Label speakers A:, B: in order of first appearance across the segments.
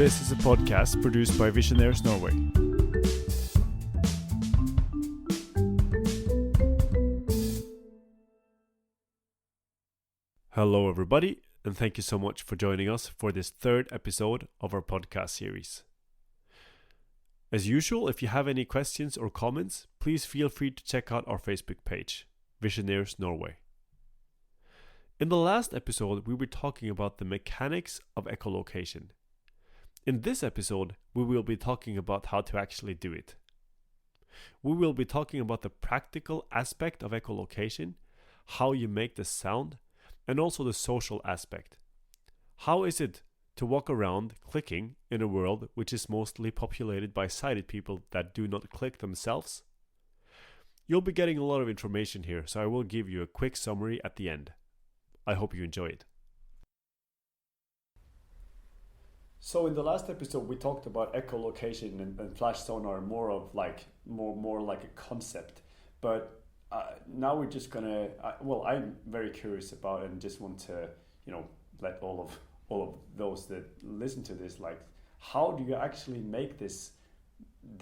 A: This is a podcast produced by Visioneers Norway. Hello everybody, and thank you so much for joining us for this third episode of our podcast series. As usual, if you have any questions or comments, please feel free to check out our Facebook page, Visioneers Norway. In the last episode, we were talking about the mechanics of echolocation. In this episode, we will be talking about how to actually do it. We will be talking about the practical aspect of echolocation, how you make the sound, and also the social aspect. How is it to walk around clicking in a world which is mostly populated by sighted people that do not click themselves? You'll be getting a lot of information here, so I will give you a quick summary at the end. I hope you enjoy it. So in the last episode we talked about echolocation and flash sonar more like a concept, but now we're just gonna I'm very curious about it and just want to let all of those that listen to this, like, how do you actually make this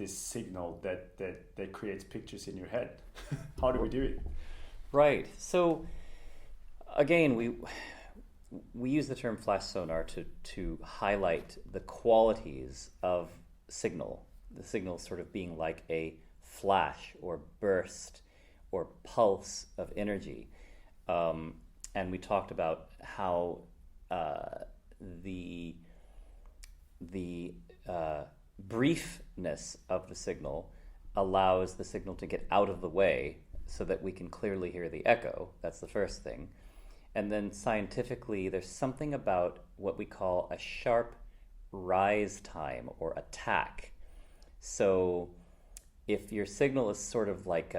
A: signal that creates pictures in your head? How do we do it?
B: Right. So again, we use the term flash sonar to highlight the qualities of signal. The signal sort of being like a flash or burst or pulse of energy. And we talked about how the briefness of the signal allows the signal to get out of the way so that we can clearly hear the echo. That's the first thing. And then scientifically, there's something about what we call a sharp rise time or attack. So if your signal is sort of like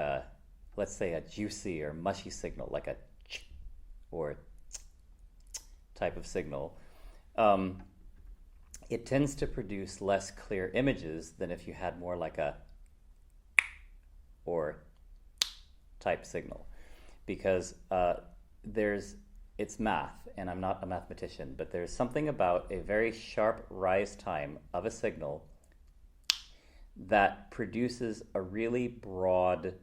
B: let's say a juicy or mushy signal, like a ch or type of signal, it tends to produce less clear images than if you had more like a or type signal, because it's math, and I'm not a mathematician, but there's something about a very sharp rise time of a signal that produces a really broad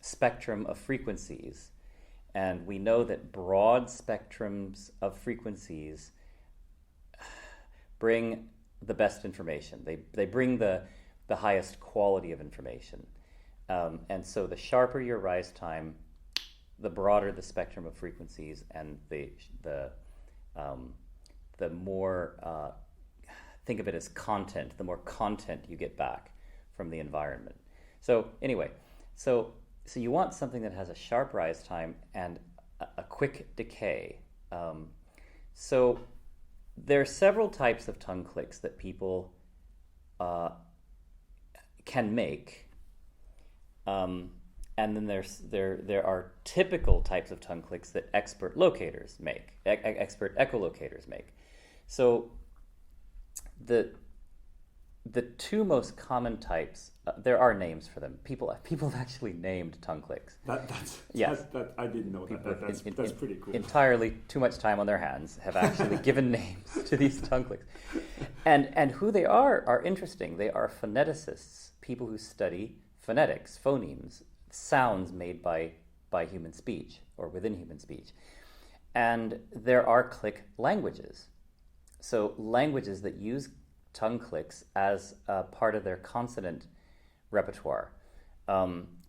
B: spectrum of frequencies. And we know that broad spectrums of frequencies bring the best information. They bring the highest quality of information. And so the sharper your rise time, the broader the spectrum of frequencies, and the more think of it as content. The more content you get back from the environment. So anyway, so you want something that has a sharp rise time and a quick decay. So there are several types of tongue clicks that people can make. And then there are typical types of tongue clicks that expert locators make, expert echolocators make. So the two most common types, there are names for them. People have actually named tongue clicks.
A: That I didn't know that. That's pretty cool.
B: Entirely too much time on their hands have actually given names to these tongue clicks, and who they are interesting. They are phoneticists, people who study phonetics, phonemes, sounds made by human speech or within human speech. And there are click languages. So languages that use tongue clicks as a part of their consonant repertoire.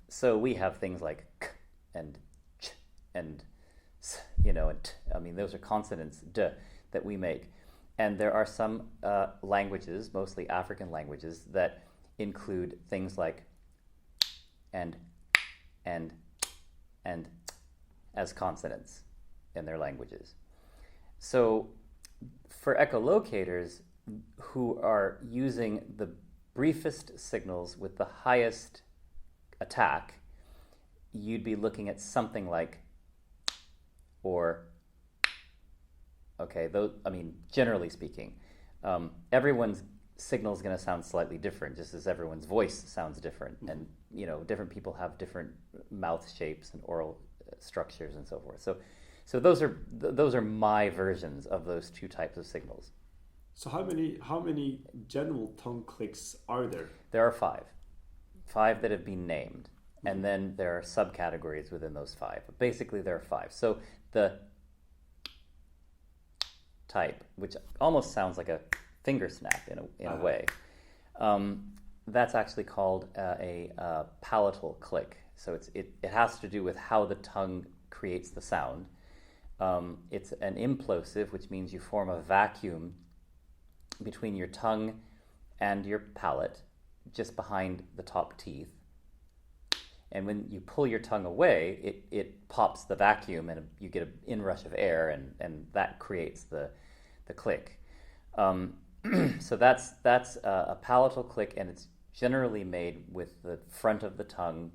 B: So we have things like k and ch and s, and t. I mean, those are consonants, d, that we make. And there are some languages, mostly African languages, that include things like and as consonants in their languages. So for echolocators who are using the briefest signals with the highest attack, you'd be looking at something like or, okay, those, I mean, generally speaking, everyone's signal is going to sound slightly different, just as everyone's voice sounds different. And different people have different mouth shapes and oral structures and so forth. So those are my versions of those two types of signals.
A: So how many general tongue clicks are there?
B: There are five that have been named, and then there are subcategories within those five. But basically, there are five. So the type, which almost sounds like a finger snap in a way, that's actually called a palatal click. So it has to do with how the tongue creates the sound. It's an implosive, which means you form a vacuum between your tongue and your palate, just behind the top teeth. And when you pull your tongue away, it pops the vacuum, and you get an inrush of air, and that creates the click. So that's a palatal click, and it's generally made with the front of the tongue,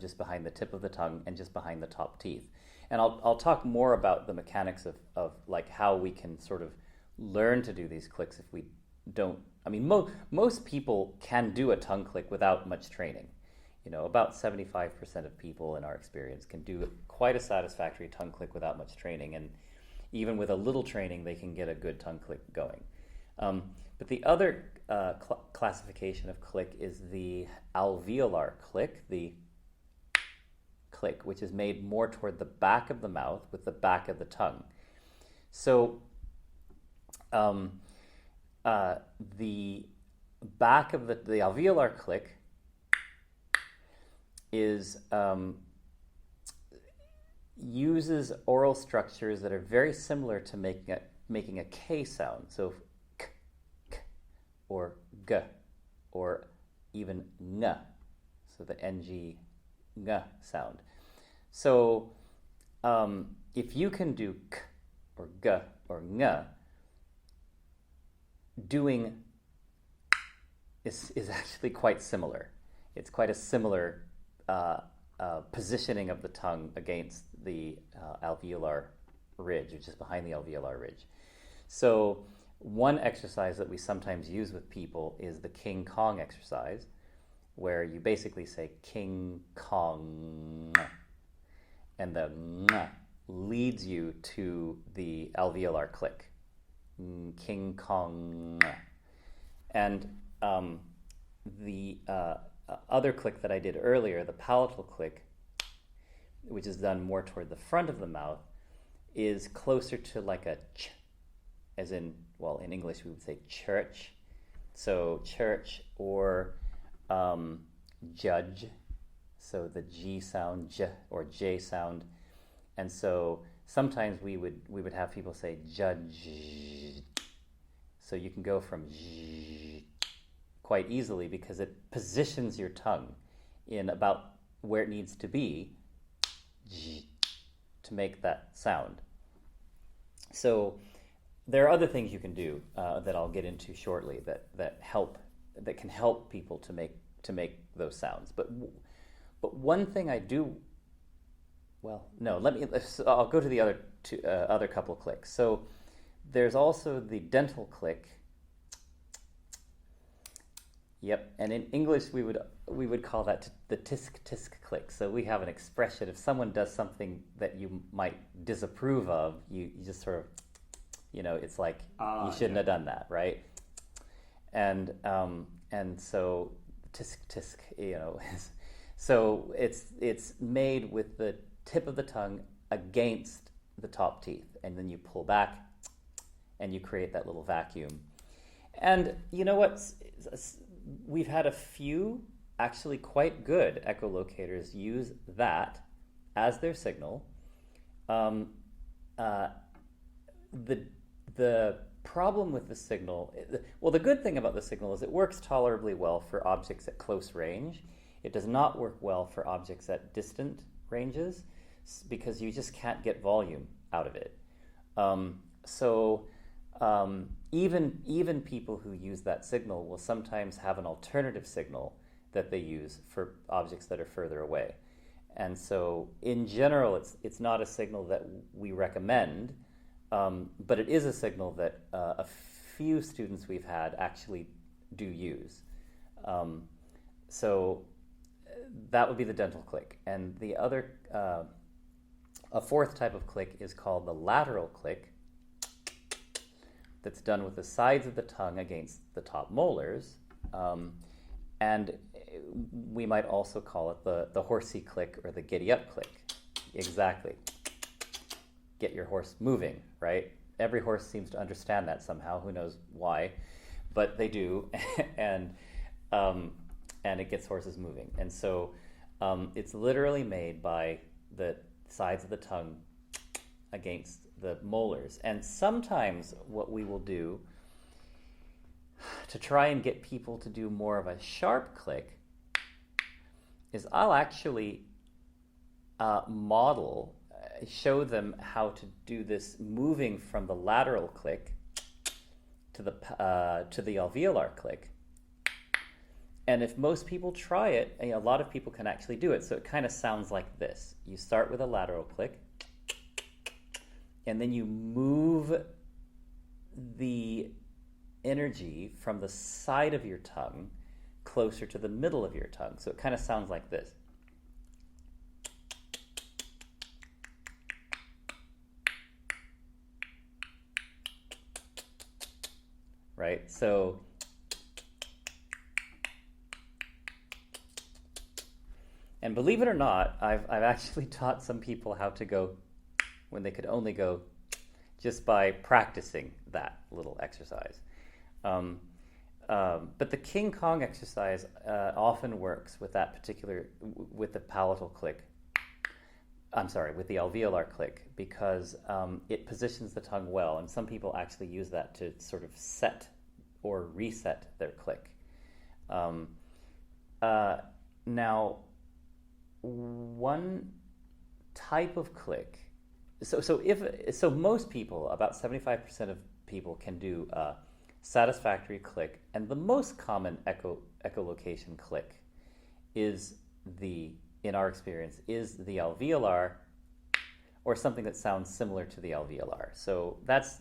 B: just behind the tip of the tongue, and just behind the top teeth. And I'll talk more about the mechanics of like how we can sort of learn to do these clicks if we don't. I mean, most people can do a tongue click without much training. About 75% of people in our experience can do quite a satisfactory tongue click without much training, and even with a little training, they can get a good tongue click going. But the other classification of click is the alveolar click, the click, which is made more toward the back of the mouth with the back of the tongue. So the back of the alveolar click is uses oral structures that are very similar to making a K sound. So k, k, or g, or even ng. So the ng, ng sound. So if you can do k or g or ng, doing is actually quite similar. It's quite a similar positioning of the tongue against the alveolar ridge, which is behind the alveolar ridge. So one exercise that we sometimes use with people is the King Kong exercise, where you basically say King Kong, and the ng leads you to the alveolar click. King Kong. And the other click that I did earlier, the palatal click, which is done more toward the front of the mouth, is closer to like a ch, as in, well, in English we would say church. So church, or judge, so the G sound, j, or J sound. And so sometimes we would have people say judge. So you can go from j quite easily because it positions your tongue in about where it needs to be to make that sound. So there are other things you can do that I'll get into shortly that can help people to make those sounds. But one thing I do, I'll go to the other couple of clicks. So there's also the dental click. Yep, and in English we would call that the tisk click. So we have an expression. If someone does something that you might disapprove of, you just sort of, it's like you shouldn't have done that, right? And so tisk, so it's made with the tip of the tongue against the top teeth, and then you pull back, and you create that little vacuum. And you know what? We've had a few actually quite good echolocators use that as their signal. The problem with the signal, the good thing about the signal is it works tolerably well for objects at close range. It does not work well for objects at distant ranges because you just can't get volume out of it. Even people who use that signal will sometimes have an alternative signal that they use for objects that are further away. And so in general, it's not a signal that we recommend, but it is a signal that a few students we've had actually do use. So that would be the dental click. And the other, a fourth type of click is called the lateral click, that's done with the sides of the tongue against the top molars. And we might also call it the horsey click or the giddy up click. Exactly. Get your horse moving, right? Every horse seems to understand that somehow. Who knows why? But they do. And it gets horses moving. And so it's literally made by the sides of the tongue against the molars. And sometimes what we will do to try and get people to do more of a sharp click is I'll actually show them how to do this moving from the lateral click to the alveolar click. And if most people try it, a lot of people can actually do it. So it kind of sounds like this. You start with a lateral click, and then you move the energy from the side of your tongue closer to the middle of your tongue. So it kind of sounds like this. Right? So and believe it or not, I've actually taught some people how to go when they could only go just by practicing that little exercise. But the King Kong exercise often works with that with the palatal click. With the alveolar click, because it positions the tongue well, and some people actually use that to sort of set or reset their click. Now, one type of click. So most people, about 75% of people, can do a satisfactory click, and the most common echolocation click is in our experience, is the alveolar, or something that sounds similar to the alveolar. So that's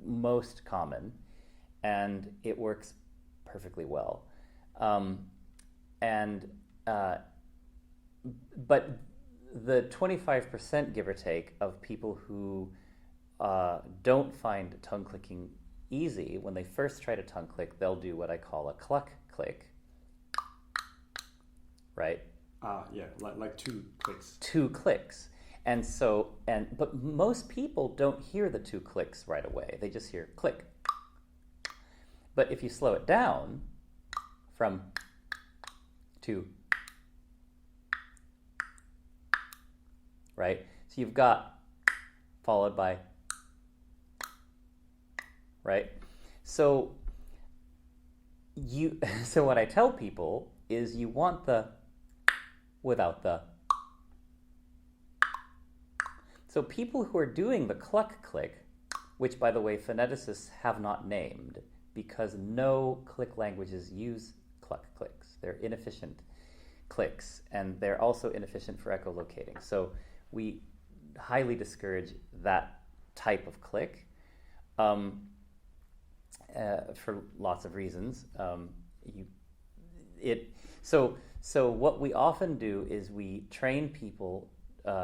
B: most common, and it works perfectly well. But the 25%, give or take, of people who don't find tongue clicking easy, when they first try to tongue click, they'll do what I call a cluck click, right?
A: Like two clicks.
B: Two clicks. But most people don't hear the two clicks right away. They just hear click. But if you slow it down from to, right? So you've got followed by, right? So what I tell people is you want the without the. So people who are doing the cluck click, which by the way phoneticists have not named because no click languages use cluck clicks. They're inefficient clicks, and they're also inefficient for echolocating. So we highly discourage that type of click for lots of reasons. So what we often do is we train people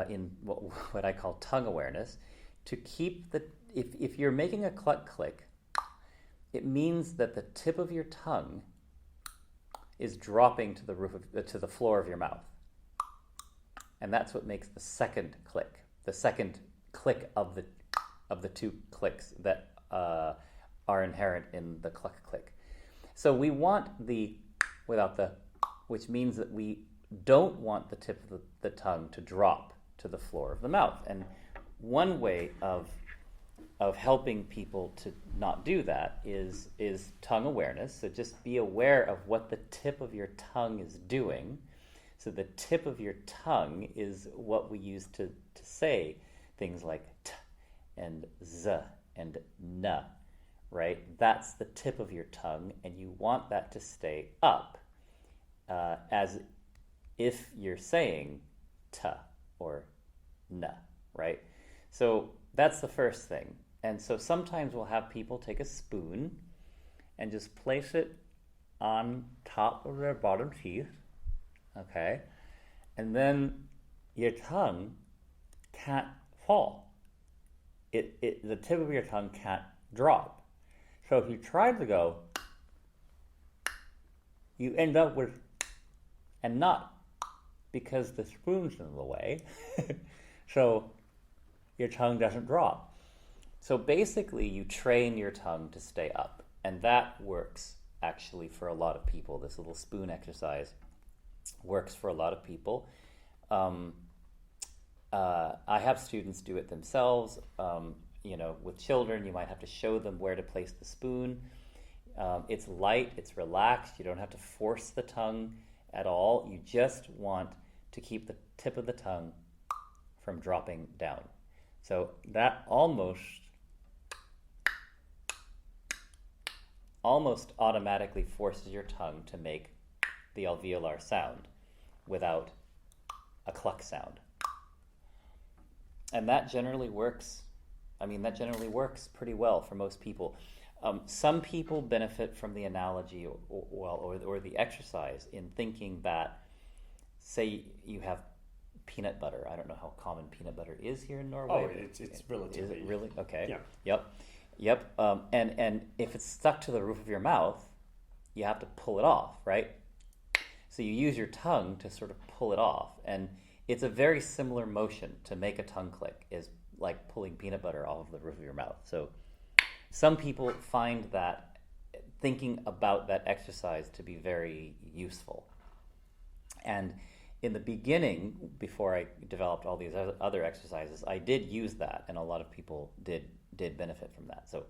B: in what I call tongue awareness to keep if you're making a cluck click, it means that the tip of your tongue is dropping to the floor of your mouth. And that's what makes the second click of the two clicks that are inherent in the cluck click. So we want the without the, which means that we don't want the tip of the tongue to drop to the floor of the mouth. And one way of helping people to not do that is tongue awareness. So just be aware of what the tip of your tongue is doing. So the tip of your tongue is what we use to say things like t and z and n, right? That's the tip of your tongue, and you want that to stay up as if you're saying t or n, right? So that's the first thing. And so sometimes we'll have people take a spoon and just place it on top of their bottom teeth, okay? And then your tongue can't fall. The tip of your tongue can't drop. So if you try to go, you end up with and not, because the spoon's in the way. So your tongue doesn't drop. So basically you train your tongue to stay up, and that works actually for a lot of people. This little spoon exercise works for a lot of people. I have students do it themselves. With children, you might have to show them where to place the spoon. It's light, it's relaxed. You don't have to force the tongue at all. You just want to keep the tip of the tongue from dropping down. So that almost automatically forces your tongue to make the alveolar sound without a cluck sound. And that generally works. That generally works pretty well for most people. Some people benefit from the analogy or the exercise in thinking that, say you have peanut butter. I don't know how common peanut butter is here in Norway.
A: Oh, it's relatively.
B: Is it really? Okay.
A: Yeah.
B: Yep. And if it's stuck to the roof of your mouth, you have to pull it off, right? So you use your tongue to sort of pull it off. And it's a very similar motion to make a tongue click, is like pulling peanut butter off of the roof of your mouth. So some people find that thinking about that exercise to be very useful. And in the beginning, before I developed all these other exercises, I did use that, and a lot of people did benefit from that. So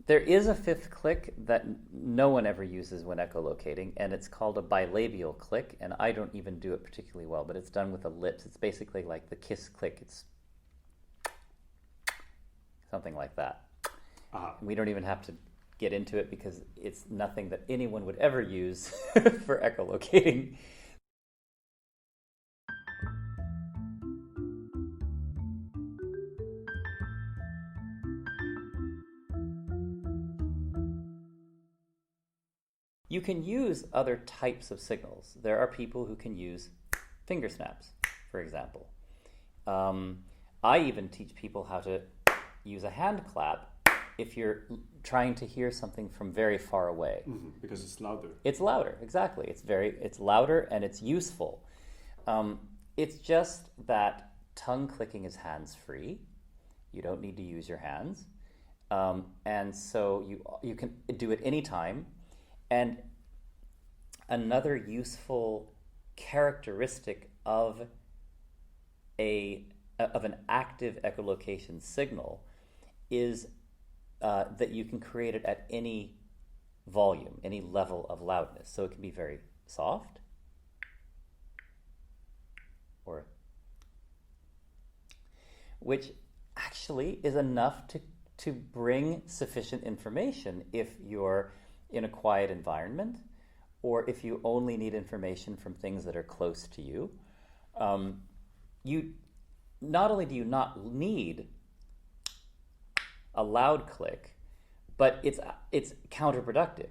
B: there is a fifth click that no one ever uses when echolocating, and it's called a bilabial click, and I don't even do it particularly well, but it's done with the lips. It's basically like the kiss click. It's something like that. We don't even have to get into it because it's nothing that anyone would ever use for echolocating. You can use other types of signals. There are people who can use finger snaps, for example. I even teach people how to use a hand clap if you're trying to hear something from very far away.
A: Because it's louder.
B: It's louder, exactly. It's louder and it's useful. It's just that tongue clicking is hands-free. You don't need to use your hands. And so you can do it anytime. And another useful characteristic of an active echolocation signal is that you can create it at any volume, any level of loudness. So it can be very soft, which actually is enough to bring sufficient information if you're in a quiet environment, or if you only need information from things that are close to you. You not only do you not need a loud click, but it's counterproductive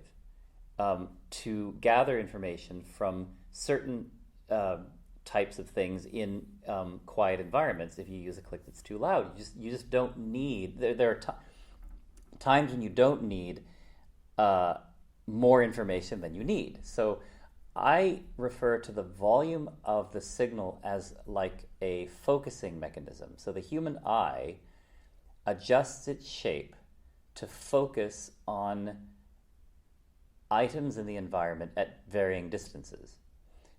B: to gather information from certain types of things in quiet environments. If you use a click that's too loud, you just don't need. There are times when you don't need more information than you need. So I refer to the volume of the signal as like a focusing mechanism. So the human eye adjusts its shape to focus on items in the environment at varying distances.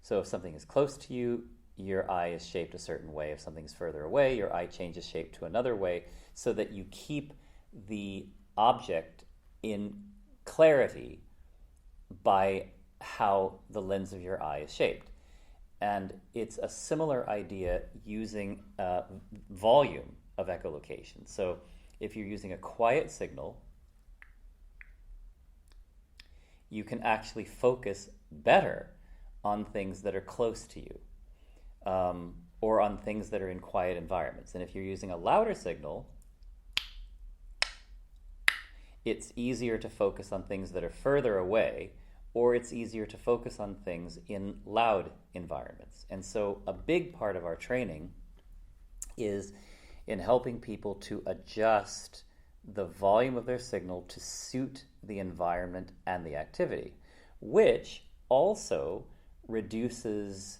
B: So if something is close to you, your eye is shaped a certain way. If something's further away, your eye changes shape to another way, so that you keep the object in clarity by how the lens of your eye is shaped. And it's a similar idea using volume of echolocation. So if you're using a quiet signal, you can actually focus better on things that are close to you, or on things that are in quiet environments. And if you're using a louder signal, it's easier to focus on things that are further away, or it's easier to focus on things in loud environments. And so a big part of our training is in helping people to adjust the volume of their signal to suit the environment and the activity, which also reduces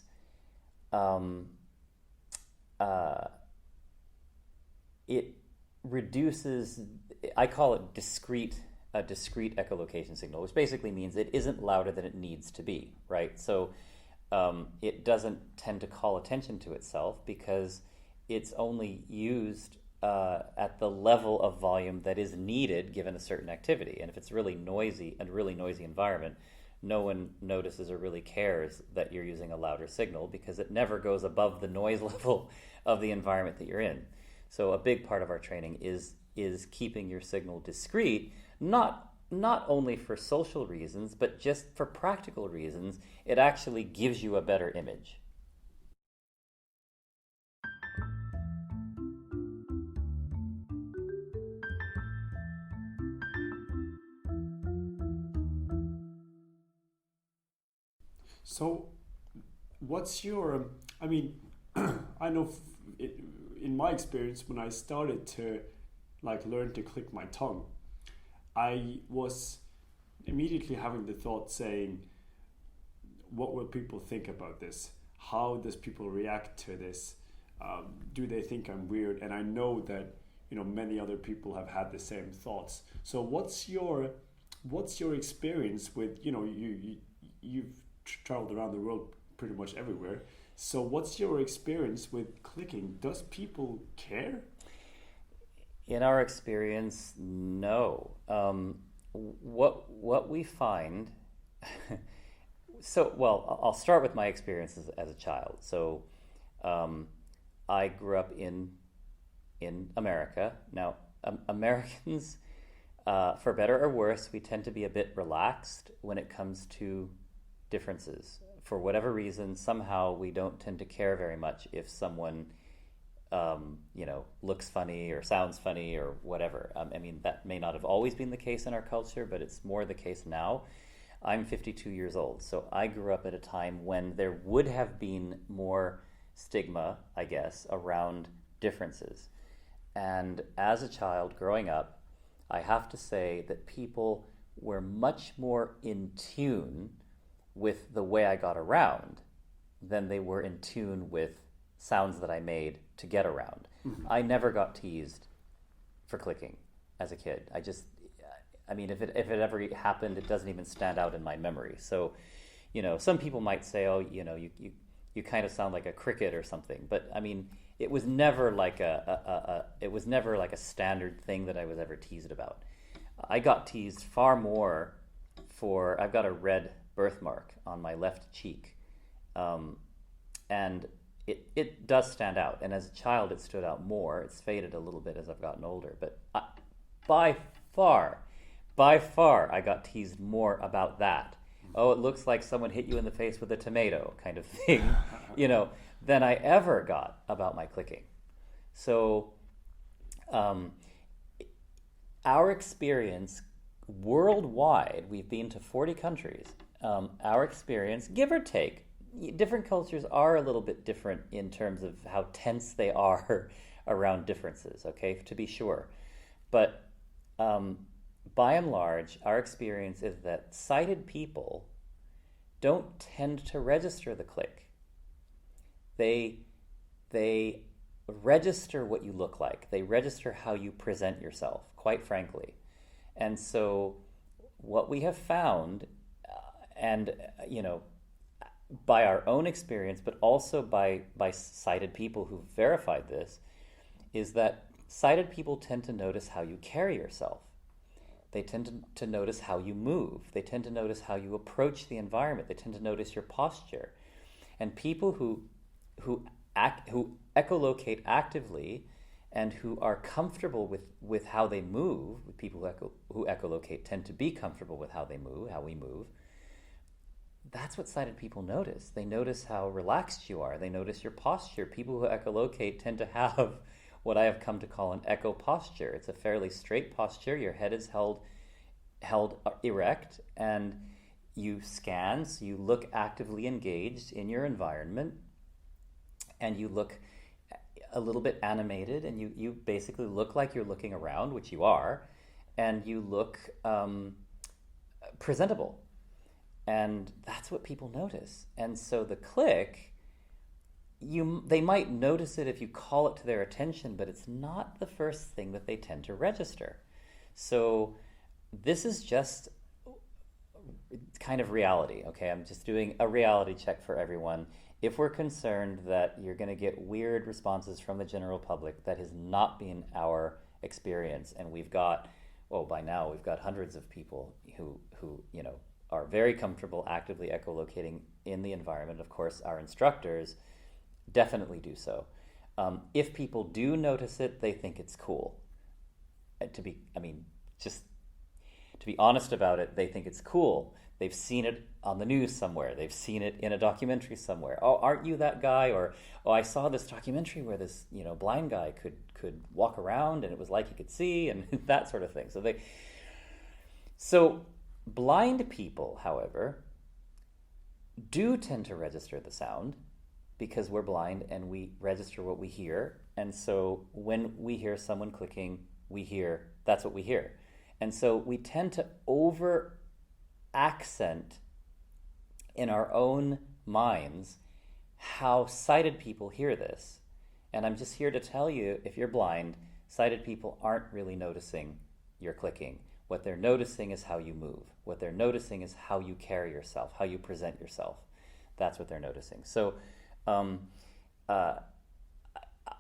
B: it reduces, I call it a discrete echolocation signal, which basically means it isn't louder than it needs to be, right? So it doesn't tend to call attention to itself because it's only used at the level of volume that is needed given a certain activity. And if it's really noisy environment, no one notices or really cares that you're using a louder signal because it never goes above the noise level of the environment that you're in. So a big part of our training is keeping your signal discrete, not only for social reasons, but just for practical reasons. It actually gives you a better image.
A: So, what's your? I mean, I know in my experience when I started to learn to click my tongue, I was immediately having the thought saying, what will people think about this? How does people react to this? Do they think I'm weird? And I know that many other people have had the same thoughts. So what's your experience with you've traveled around the world pretty much everywhere. So what's your experience with clicking? Does people care?
B: In our experience, no. What we find, I'll start with my experiences as a child. So I grew up in America. Now, Americans, for better or worse, we tend to be a bit relaxed when it comes to differences. For whatever reason, somehow we don't tend to care very much if someone looks funny or sounds funny or whatever. I mean, that may not have always been the case in our culture, but it's more the case now. I'm 52 years old, so I grew up at a time when there would have been more stigma, I guess, around differences. And as a child growing up, I have to say that people were much more in tune with the way I got around than they were in tune with sounds that I made to get around. Mm-hmm. I never got teased for clicking as a kid. If it ever happened, it doesn't even stand out in my memory. So, some people might say, oh, you kind of sound like a cricket or something. But I mean, it was never like a standard thing that I was ever teased about. I got teased far more I've got a red birthmark on my left cheek. And it does stand out. And as a child, it stood out more. It's faded a little bit as I've gotten older. But by far, I got teased more about that. Oh, it looks like someone hit you in the face with a tomato kind of thing, than I ever got about my clicking. So our experience worldwide, we've been to 40 countries. Our experience, give or take, different cultures are a little bit different in terms of how tense they are around differences, okay, to be sure. But by and large, our experience is that sighted people don't tend to register the click. They register what you look like. They register how you present yourself, quite frankly. And so what we have found, by our own experience, but also by sighted people who've verified this, is that sighted people tend to notice how you carry yourself. They tend to notice how you move. They tend to notice how you approach the environment. They tend to notice your posture. And people who echolocate actively and who are comfortable with how they move, people who echolocate tend to be comfortable with how we move. That's what sighted people notice. They notice how relaxed you are. They notice your posture. People who echolocate tend to have what I have come to call an echo posture. It's a fairly straight posture. Your head is held erect, and you scan, so you look actively engaged in your environment, and you look a little bit animated, and you basically look like you're looking around, which you are, and you look presentable. And that's what people notice. And so the click, they might notice it if you call it to their attention, but it's not the first thing that they tend to register. So this is just kind of reality, okay? I'm just doing a reality check for everyone. If we're concerned that you're going to get weird responses from the general public, that has not been our experience. And we've got, by now we've got hundreds of people who are very comfortable actively echolocating in the environment. Of course, our instructors definitely do so. If people do notice it, they think it's cool. To be honest about it, they think it's cool. They've seen it on the news somewhere. They've seen it in a documentary somewhere. Oh, aren't you that guy? Or, oh, I saw this documentary where this, blind guy could walk around and it was like he could see, and that sort of thing. So blind people, however, do tend to register the sound because we're blind and we register what we hear. And so when we hear someone clicking, that's what we hear. And so we tend to over accent in our own minds how sighted people hear this. And I'm just here to tell you, if you're blind, sighted people aren't really noticing your clicking. What they're noticing is how you move. What they're noticing is how you carry yourself, how you present yourself. That's what they're noticing. So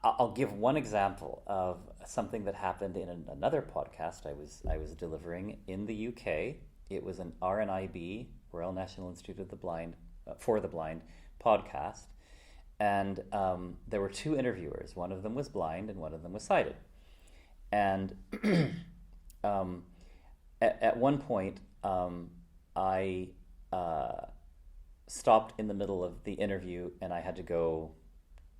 B: I'll give one example of something that happened in another podcast I was delivering in the UK. It was an RNIB, Royal National Institute of the Blind, for the Blind podcast. And there were two interviewers. One of them was blind and one of them was sighted. And at one point, I stopped in the middle of the interview and I had to go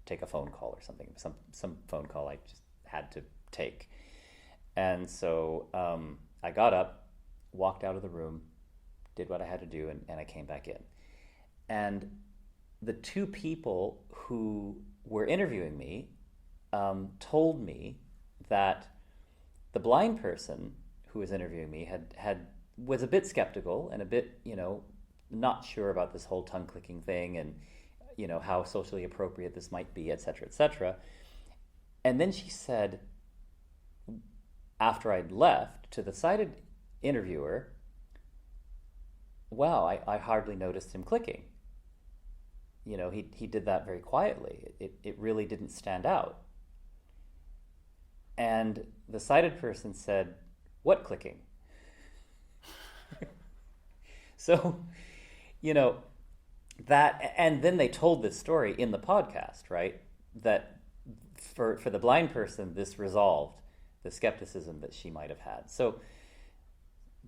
B: take a phone call or something, some phone call I just had to take. And so I got up, walked out of the room, did what I had to do, and I came back in. And the two people who were interviewing me told me that the blind person who was interviewing me was a bit skeptical and a bit, not sure about this whole tongue clicking thing and, how socially appropriate this might be, et cetera, et cetera. And then she said, after I'd left, to the sighted interviewer, wow, I hardly noticed him clicking. He did that very quietly. It really didn't stand out. And the sighted person said, what clicking? So, that, and then they told this story in the podcast, right? That for the blind person, this resolved the skepticism that she might have had. So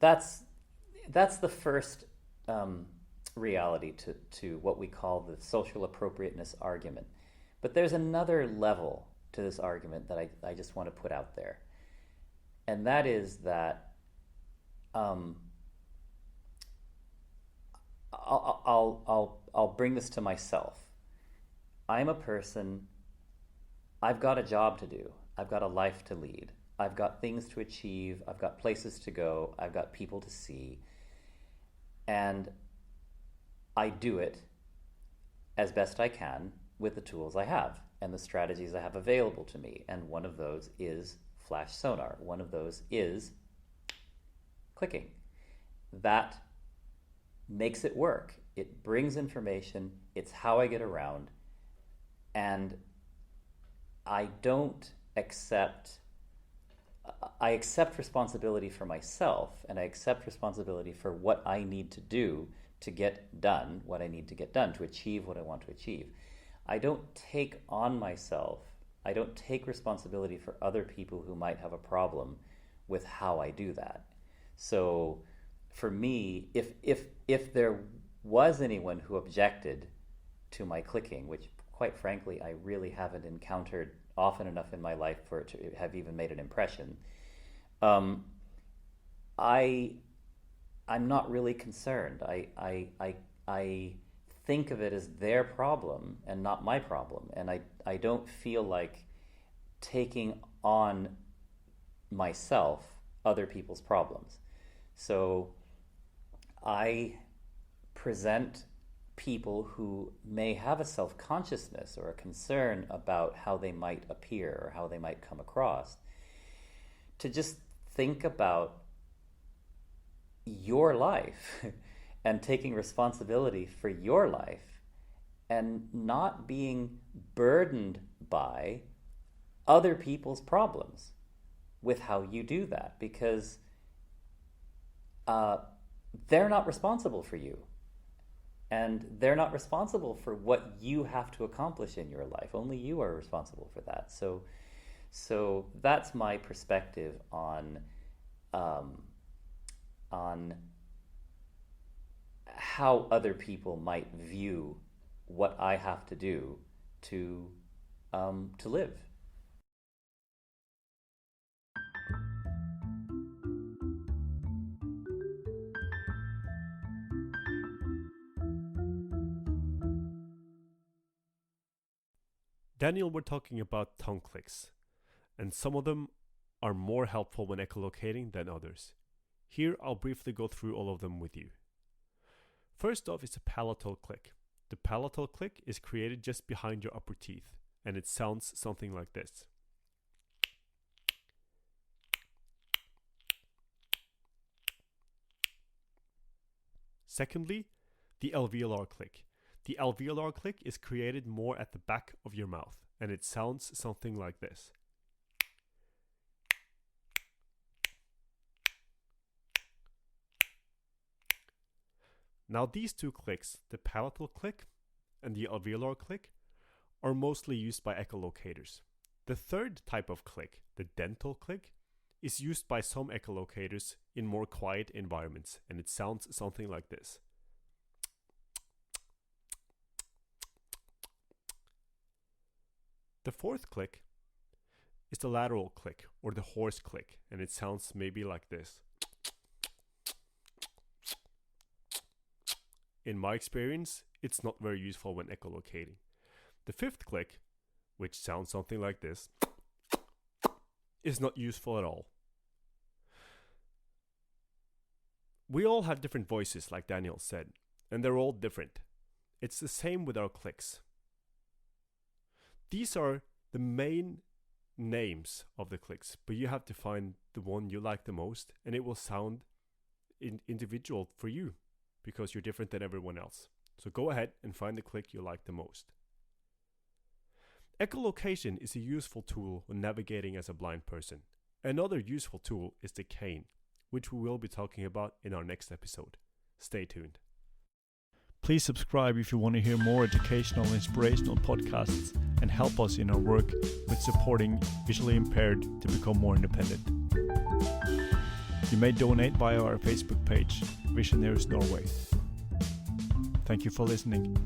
B: that's the first reality to what we call the social appropriateness argument. But there's another level to this argument that I just want to put out there. And that is that I'll bring this to myself. I'm a person, I've got a job to do. I've got a life to lead. I've got things to achieve. I've got places to go. I've got people to see. And I do it as best I can with the tools I have and the strategies I have available to me. And one of those is flash sonar. One of those is clicking. That makes it work. It brings information. It's how I get around. And I accept responsibility for myself, and I accept responsibility for what I need to do to get done what I need to get done, to achieve what I want to achieve. I don't take on myself, I don't take responsibility for other people who might have a problem with how I do that. So for me, if there was anyone who objected to my clicking, which quite frankly I really haven't encountered often enough in my life for it to have even made an impression, I'm not really concerned. I think of it as their problem and not my problem. And I don't feel like taking on myself other people's problems. So I present people who may have a self-consciousness or a concern about how they might appear or how they might come across, to just think about your life and taking responsibility for your life and not being burdened by other people's problems with how you do that, because they're not responsible for you. And they're not responsible for what you have to accomplish in your life. Only you are responsible for that. So that's my perspective on how other people might view what I have to do to live.
A: Daniel, we're talking about tongue clicks, and some of them are more helpful when echolocating than others. Here, I'll briefly go through all of them with you. First off is a palatal click. The palatal click is created just behind your upper teeth, and it sounds something like this. Secondly, the alveolar click. The alveolar click is created more at the back of your mouth, and it sounds something like this. Now these two clicks, the palatal click and the alveolar click, are mostly used by echolocators. The third type of click, the dental click, is used by some echolocators in more quiet environments, and it sounds something like this. The fourth click is the lateral click, or the horse click, and it sounds maybe like this. In my experience, it's not very useful when echolocating. The fifth click, which sounds something like this, is not useful at all. We all have different voices, like Daniel said, and they're all different. It's the same with our clicks. These are the main names of the clicks, but you have to find the one you like the most, and it will sound individual for you because you're different than everyone else. So go ahead and find the click you like the most. Echolocation is a useful tool when navigating as a blind person. Another useful tool is the cane, which we will be talking about in our next episode. Stay tuned. Please subscribe if you want to hear more educational and inspirational podcasts and help us in our work with supporting visually impaired to become more independent. You may donate via our Facebook page, Visioneers Norway. Thank you for listening.